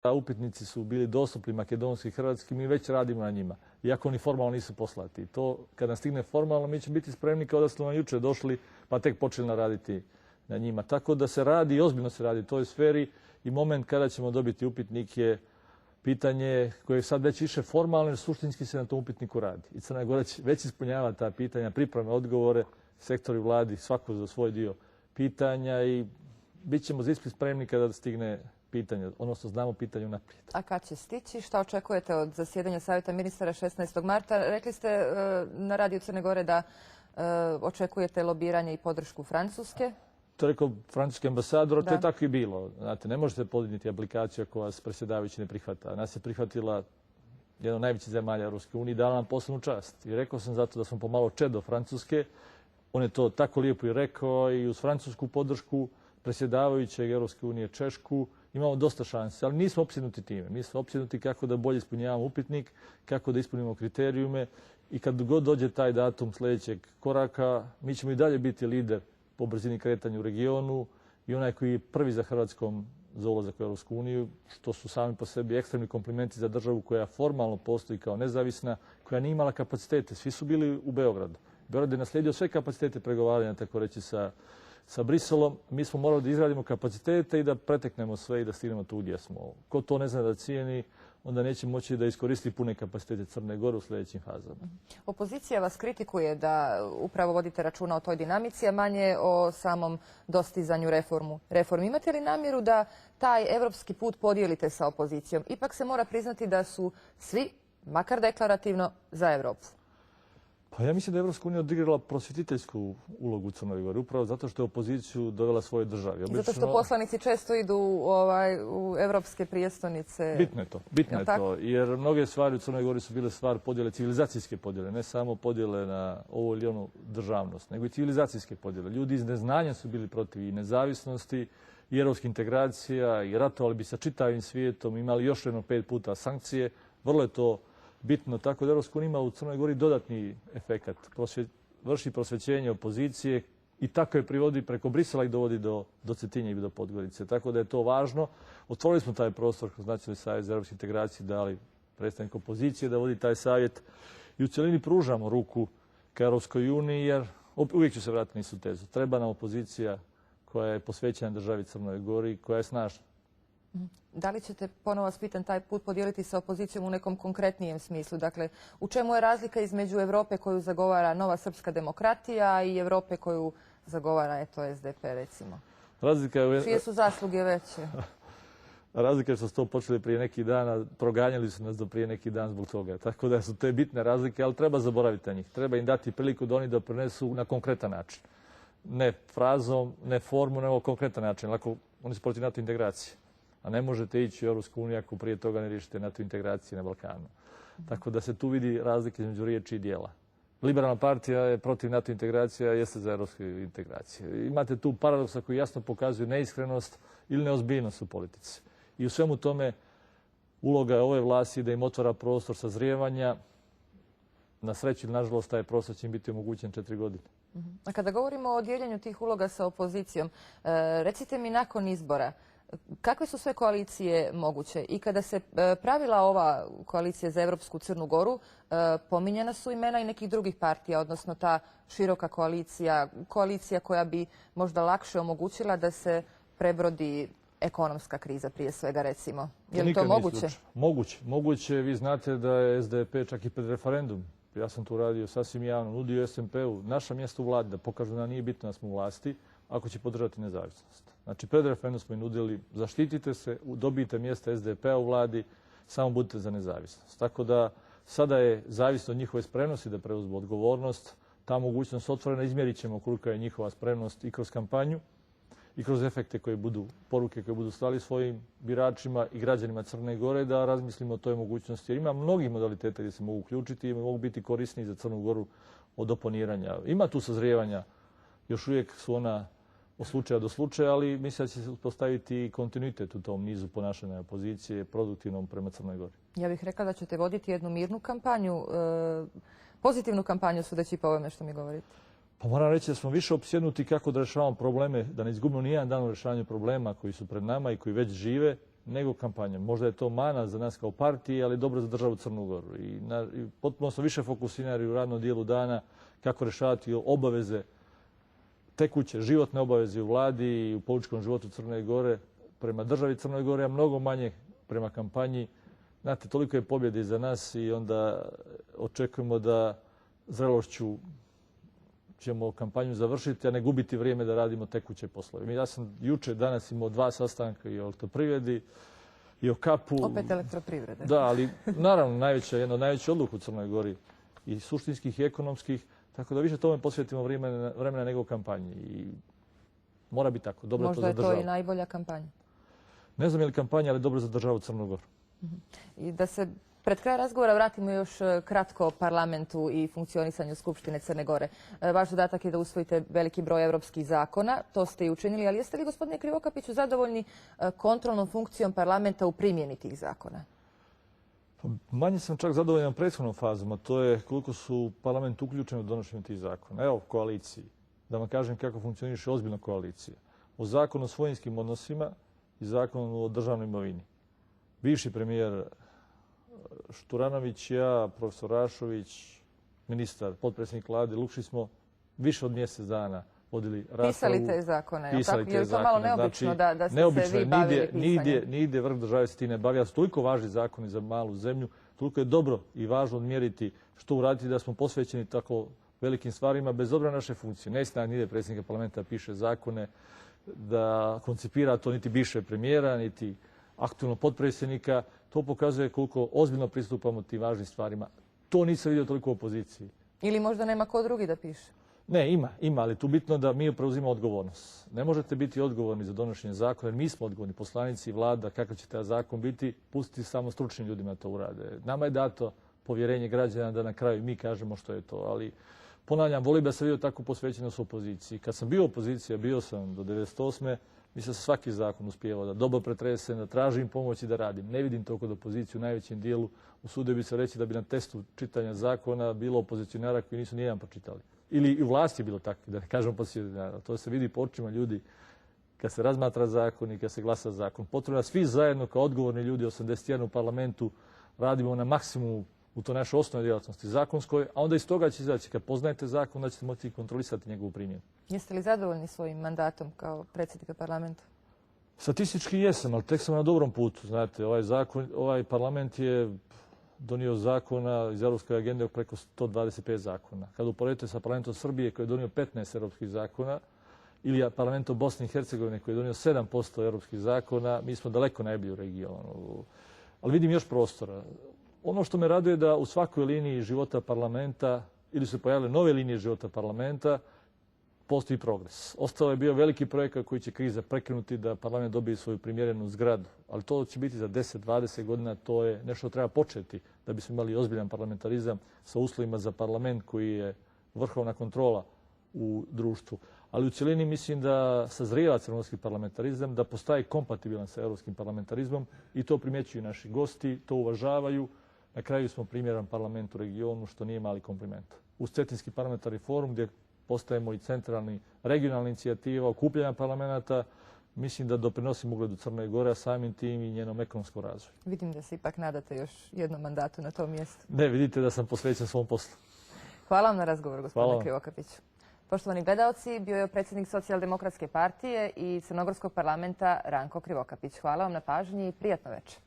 upitnici su bili dostupni makedonski i hrvatski, mi već radimo na njima. Iako oni formalno nisu poslati. To kad nam stigne formalno, mi ćemo biti spremni kao da smo nam jučer došli pa tek počeli raditi na njima. Tako da se radi i ozbiljno se radi u toj sferi i moment kada ćemo dobiti upitnik je pitanje koje je sad već više formalno, jer suštinski se na tom upitniku radi. I Crna Gora već ispunjava ta pitanja, pripreme odgovore, sektori vladi, svako za svoj dio pitanja i bit ćemo za ispit spremni kada stigne pitanje, odnosno znamo pitanje unaprijed. A kad će stići? Šta očekujete od zasjedanja Savjeta ministara 16. marta? Rekli ste na radiju Crne Gore da očekujete lobiranje i podršku Francuske. To je rekao francuski ambasador, to je tako i bilo. Znate, ne možete podnijeti aplikaciju ako vas predsjedavajući ne prihvata. Nas je prihvatila jedna od najvećih zemalja Europske unije i dala nam posebnu čast. I rekao sam zato da smo pomalo čedo Francuske. On je to tako lijepo i rekao i uz francusku podršku predsjedavajućeg Europske unije Češku imamo dosta šanse, ali nismo opsjednuti time. Mi smo opsjednuti kako da bolje ispunjavamo upitnik, kako da ispunimo kriterijume i kad god dođe taj datum sljedećeg koraka, mi ćemo i dalje biti lider po brzini kretanja u regionu i onaj koji je prvi za Hrvatskom za ulazak u Europsku uniju, što su sami po sebi ekstremni komplimenti za državu koja formalno postoji kao nezavisna, koja nije imala kapacitete. Svi su bili u Beogradu. Beograd je naslijedio sve kapacitete pregovaranja, tako reći, sa Briselom. Mi smo morali da izradimo kapacitete i da preteknemo sve i da stignemo tu gdje smo. Ko to ne zna da cijeni, onda neće moći da iskoristi pune kapacitete Crne Gore u sljedećim fazama. Opozicija vas kritikuje da upravo vodite računa o toj dinamici, a manje o samom dostizanju reformi. Imate li namjeru da taj evropski put podijelite sa opozicijom? Ipak se mora priznati da su svi, makar deklarativno, za Europu. Pa ja mislim da je Evropska unija odigrala prosvjetiteljsku ulogu u Crnoj Gori, upravo zato što je opoziciju dovela svoje državi. Zato što poslanici često idu u evropske prijestolnice. Bitno je to, jer mnoge stvari u Crnoj Gori su bile stvar podjele, civilizacijske podjele, ne samo podjele na ovo ili onu državnost, nego i civilizacijske podjele. Ljudi iz neznanja su bili protiv i nezavisnosti, i europskih integracija, i ratovali bi sa čitavim svijetom, imali još jedno 5 puta sankcije. Vrlo je to bitno, tako da Europska unija ima u Crnoj Gori dodatni efekat. Vrši prosvećenje opozicije i tako je privodi preko Brisela i dovodi do Cetinja i do Podgorice. Tako da je to važno. Otvorili smo taj prostor kroz Nacionalni savjet za europske integracije, dali predstavnik opozicije da vodi taj savjet i u cjelini pružamo ruku ka Europskoj uniji, jer uvijek ću se vratiti na istu tezu. Treba nam opozicija koja je posvećena državi Crnoj Gori, koja je snažna. Da li ćete, ponovo vas pitam, taj put podijeliti sa opozicijom u nekom konkretnijem smislu? Dakle, u čemu je razlika između Europe koju zagovara Nova srpska demokratija i Europe koju zagovara, SDP, recimo? Čije su zasluge veće? Razlika je što su to počeli prije neki dana, proganjali su nas do prije neki dan zbog toga. Tako da su te bitne razlike, ali treba zaboraviti na njih. Treba im dati priliku da oni doprinesu na konkretan način. Ne frazom, ne formu, nego konkretan način. Lako, oni su protiv NATO integracije. A ne možete ići u Europsku uniju ako prije toga ne riješite NATO integracije na Balkanu. Tako da se tu vidi razlika između riječi i dijela. Liberalna partija je protiv NATO integracija, jeste za europske integracije. Imate tu paradoksa koji jasno pokazuju neiskrenost ili neozbiljnost u politici. I u svemu tome uloga ove vlasti da im otvara prostor sazrijevanja. Na sreću ili nažalost taj prostor će im biti omogućen 4 godine. A kada govorimo o dijeljenju tih uloga sa opozicijom, recite mi nakon izbora, kakve su sve koalicije moguće? I kada se pravila ova koalicija za Evropsku Crnu Goru, pominjana su imena i nekih drugih partija, odnosno ta široka koalicija koja bi možda lakše omogućila da se prebrodi ekonomska kriza, prije svega, recimo. Je li to moguće? Moguće. Vi znate da je SDP čak i pred referendum, ja sam tu radio sasvim javno, nudio SMP-u naša mjesta u vladi, da pokažu da nije bitno da smo u vlasti, ako će podržati nezavisnost. Znači, pred referendum smo im nudili, zaštitite se, dobijte mjesta SDP-a u vladi, samo budite za nezavisnost. Tako da sada je zavisno od njihove spremnosti da preuzmu odgovornost, ta mogućnost otvorena, izmjerit ćemo kolika je njihova spremnost i kroz kampanju i kroz efekte koje budu, poruke koje budu slali svojim biračima i građanima Crne Gore, da razmislimo o toj mogućnosti. Jer ima mnogih modaliteta gdje se mogu uključiti i mogu biti korisni za Crnu Goru od oponiranja. Ima tu sazrijevanja, još uvijek su ona od slučaja do slučaja, ali mislim da će se uspostaviti kontinuitet u tom nizu ponašanja opozicije produktivnom prema Crnoj Gori. Ja bih rekla da ćete voditi jednu mirnu kampanju, pozitivnu kampanju, sudeći po ovome što mi govorite. Pa moram reći da smo više opsjednuti kako da rješavamo probleme, da ne izgubimo nijedan dan u rješavanju problema koji su pred nama i koji već žive, nego kampanjom. Možda je to mana za nas kao partije, ali dobro za državu Crnu Goru. I potpuno smo više fokusirani u radnom dijelu dana kako rješavati obaveze tekuće, životne obaveze u vladi i u političkom životu Crne Gore prema državi Crnoj Gore, a mnogo manje prema kampanji. Znate, toliko je pobjede za nas i onda očekujemo da zrelošću ćemo kampanju završiti, a ne gubiti vrijeme da radimo tekuće poslove. Ja sam juče, danas imao 2 sastanka i o elektroprivredi i o KAP-u. Opet elektroprivrede. Da, ali naravno jedna od najvećih odluka u Crnoj Gori i suštinskih i ekonomskih, tako da više tome posvetimo vremena nego kampanji. I mora biti tako. Dobro Možda to za državu. je to i najbolja kampanja. Ne znam je li kampanja, ali dobro za državu Crnu Goru. I da se pred kraj razgovora vratimo još kratko parlamentu i funkcionisanju Skupštine Crne Gore. Vaš zadatak je da usvojite veliki broj europskih zakona, to ste i učinili, ali jeste li, gospodine Krivokapiću, zadovoljni kontrolnom funkcijom parlamenta u primjeni tih zakona? Manje sam čak zadovoljan prethodnom fazom, a to je koliko su parlament uključeni u donošenju tih zakona. Evo, koaliciji. Da vam kažem kako funkcioniše ozbiljna koalicija. O zakonu o svojinskim odnosima i zakonu o državnoj imovini. Bivši premijer Šturanović, ja, profesor Rašović, ministar, potpredsjednik vlade, Lukšić smo više od mjesec dana vodili raspravu. Pisali te zakone, Pisali je li to malo neobično da ste se vi bavili pisanjem? Nigdje vrh države se ti ne bavi. Su toliko važni zakoni za malu zemlju, toliko je dobro i važno odmjeriti što uraditi da smo posvećeni tako velikim stvarima, bez obzira na naše funkcije. Ne snag nigdje predsjednika parlamenta piše zakone, da koncipira to niti bivše premijera, niti aktualnog potpredsjednika. To pokazuje koliko ozbiljno pristupamo tim važnim stvarima. To nisam vidio toliko u opoziciji. Ili možda nema ko drugi da piše? Ne, ima, ali tu bitno da mi preuzimamo odgovornost. Ne možete biti odgovorni za donošenje zakona, jer mi smo odgovorni, poslanici i vlada, kakav će taj zakon biti, pustiti samo stručnim ljudima to urade. Nama je dato povjerenje građana da na kraju mi kažemo što je to, ali ponavljam, volim da sam vidio takvu posvećenost u opoziciji. Kad sam bio opozicija, bio sam do 1998. Mislim da se svaki zakon uspijevao da dobro pretresem, da tražim pomoć i da radim. Ne vidim to kod opoziciju u najvećem dijelu. Usudio bi se reći da bi na testu čitanja zakona bilo opozicionara koji nisu nijedan pročitali. Ili i u vlasti je bilo takvi, da ne kažem opozicionara. To se vidi po očima ljudi kad se razmatra zakon i kad se glasa zakon. Potrebno svi zajedno kao odgovorni ljudi 81 u parlamentu radimo na maksimumu u to našoj osnovnoj djelatnosti zakonskoj, a onda iz toga će izaći. Kad poznajete zakon, da ćete moći kontrolisati njegovu primjenu. Jeste li zadovoljni svojim mandatom kao predsjednika parlamenta? Statistički jesam, ali tek sam na dobrom putu. Znate, ovaj parlament je donio zakona iz Europske agende preko 125 zakona. Kada uporedite sa parlamentom Srbije koji je donio 15 europskih zakona ili parlamentom Bosne i Hercegovine koji je donio 7% europskih zakona, mi smo daleko najbolji u regionu. Ali vidim još prostora. Ono što me raduje je da u svakoj liniji života parlamenta ili su pojavile nove linije života parlamenta, postoji progres. Ostao je bio veliki projekat koji će kriza prekinuti da parlament dobije svoju primjerenu zgradu. Ali to će biti za 10-20 godina, to je nešto što treba početi da bismo imali ozbiljan parlamentarizam sa uslovima za parlament koji je vrhovna kontrola u društvu. Ali u cjelini mislim da sazrijeva crnogorski parlamentarizam, da postaje kompatibilan sa europskim parlamentarizmom i to primjećuju naši gosti, to uvažavaju. Na kraju smo primjeran parlament u regionu, što nije mali kompliment. Uz Cetinski parlamentarni forum gdje postajemo i centralni, regionalna inicijativa okupljanja parlamenta, mislim da doprinosimo ugledu Crne Gore, a samim tim i njenom ekonomskom razvoju. Vidim da se ipak nadate još jednom mandatu na tom mjestu. Ne, vidite da sam posvećen svom poslu. Hvala vam na razgovor, gospodine Krivokapiću. Poštovani gledaoci, bio je predsjednik Socijaldemokratske partije i Crnogorskog parlamenta Ranko Krivokapić. Hvala vam na pažnji i prijatno večer.